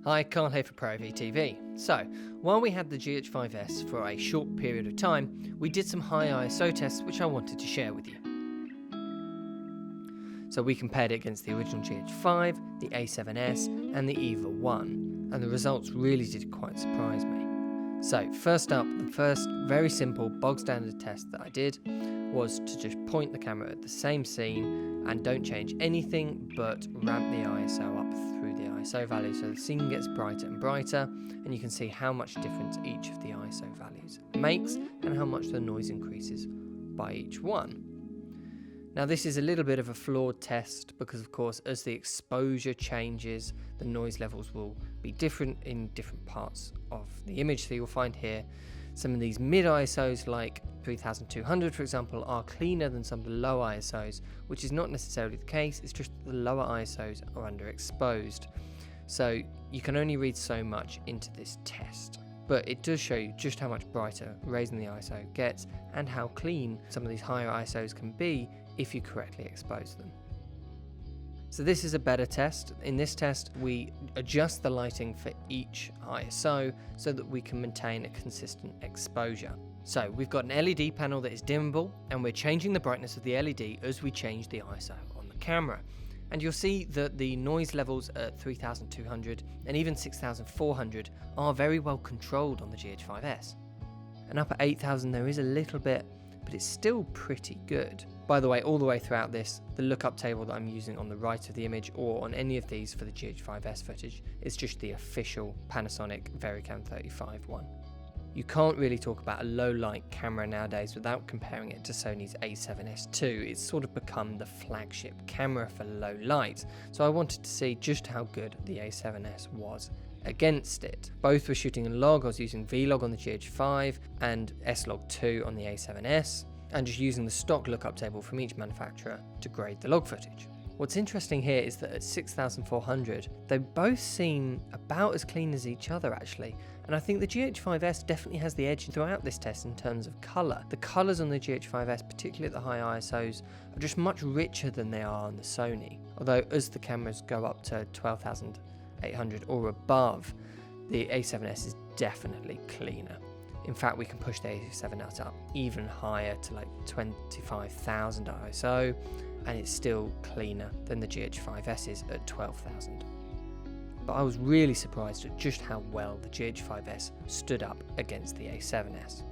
Hi, Carl here for ProAV TV. So, while we had the GH5s for a short period of time, we did some high ISO tests which I wanted to share with you. So we compared it against the original GH5, the A7s and the EVA1, and the results really did quite surprise me. So first up, the first very simple bog standard test that I did was to just point the camera at the same scene and don't change anything but ramp the ISO up through the ISO value so the scene gets brighter and brighter, and you can see how much difference each of the ISO values makes and how much the noise increases by each one. Now this is a little bit of a flawed test because of course as the exposure changes the noise levels will be different in different parts of the image. So you'll find here some of these mid ISOs like 3200 for example are cleaner than some of the low ISOs, which is not necessarily the case, it's just that the lower ISOs are underexposed. So you can only read so much into this test. But it does show you just how much brighter raising the ISO gets and how clean some of these higher ISOs can be if you correctly expose them. So this is a better test. In this test we adjust the lighting for each ISO so that we can maintain a consistent exposure. So we've got an LED panel that is dimmable and we're changing the brightness of the LED as we change the ISO on the camera. And you'll see that the noise levels at 3200 and even 6400 are very well controlled on the GH5s. And up at 8000 there is a little bit, but it's still pretty good. By the way, all the way throughout this, the lookup table that I'm using on the right of the image or on any of these for the GH5s footage is just the official Panasonic VariCam 35 one. You can't really talk about a low light camera nowadays without comparing it to Sony's A7s II. It's sort of become the flagship camera for low light, so I wanted to see just how good the A7s was against it. Both were shooting in log. I was using Vlog on the GH5 and S-Log2 on the A7s, and just using the stock lookup table from each manufacturer to grade the log footage. What's interesting here is that at 6400 they both seem about as clean as each other actually, and I think the GH5s definitely has the edge throughout this test in terms of colour. The colours on the GH5s, particularly at the high ISOs, are just much richer than they are on the Sony, although as the cameras go up to 12800 or above, the A7s is definitely cleaner. In fact, we can push the A7s up even higher to like 25,000 ISO, and it's still cleaner than the GH5s at 12,000. But I was really surprised at just how well the GH5s stood up against the A7s.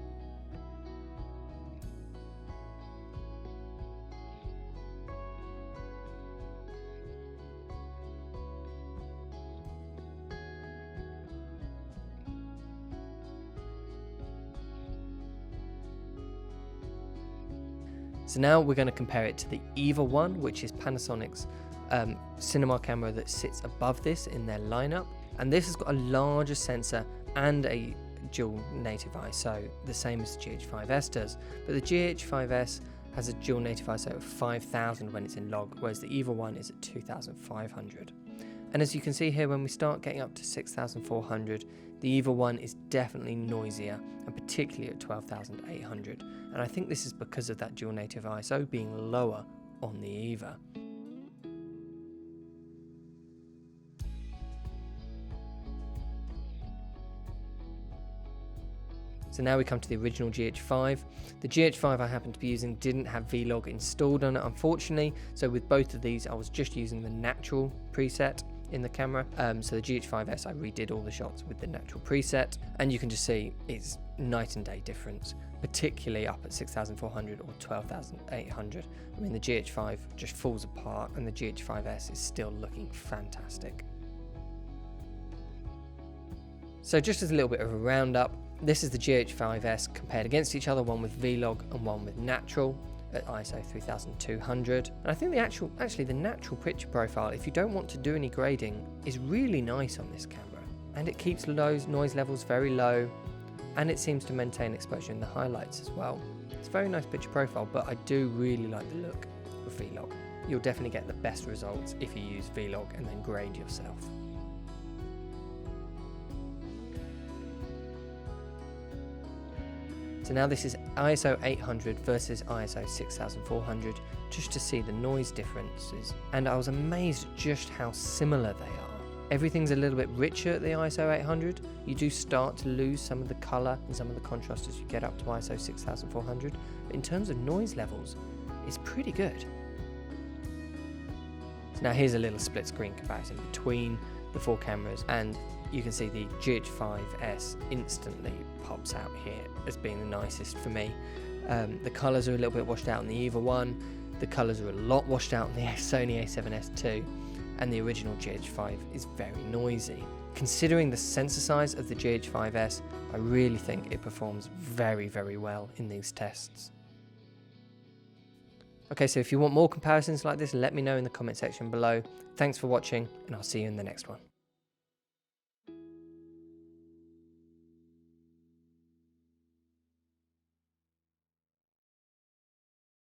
So now we're going to compare it to the EVA1, which is Panasonic's cinema camera that sits above this in their lineup. And this has got a larger sensor and a dual native ISO, the same as the GH5s does. But the GH5s has a dual native ISO of 5000 when it's in log, whereas the EVA1 is at 2500. And as you can see here, when we start getting up to 6400, the EVA1 is definitely noisier, and particularly at 12800. And I think this is because of that dual native ISO being lower on the EVA. So now we come to the original GH5. The GH5 I happened to be using didn't have Vlog installed on it, unfortunately. So with both of these, I was just using the natural preset in the camera. So the GH5s, I redid all the shots with the natural preset, and you can just see it's night and day difference, particularly up at 6400 or 12800. I mean, the GH5 just falls apart and the GH5s is still looking fantastic. So just as a little bit of a roundup, this is the GH5s compared against each other, one with Vlog and one with natural at ISO 3200. And I think the natural picture profile, if you don't want to do any grading, is really nice on this camera, and it keeps noise levels very low, and it seems to maintain exposure in the highlights as well. It's a very nice picture profile, but I do really like the look of Vlog. You'll definitely get the best results if you use Vlog and then grade yourself. So now this is ISO 800 versus ISO 6400, just to see the noise differences, and I was amazed at just how similar they are. everything's a little bit richer at the ISO 800. You do start to lose some of the colour and some of the contrast as you get up to ISO 6400. But in terms of noise levels, it's pretty good. So now here's a little split screen comparison between the 4 cameras, and you can see the GH5s instantly pops out here as being the nicest for me. The colours are a little bit washed out in the EVA1, the colours are a lot washed out in the Sony A7s too, and the original GH5 is very noisy. Considering the sensor size of the GH5s, I really think it performs very, very well in these tests. Okay, so if you want more comparisons like this, let me know in the comment section below. Thanks for watching, and I'll see you in the next one.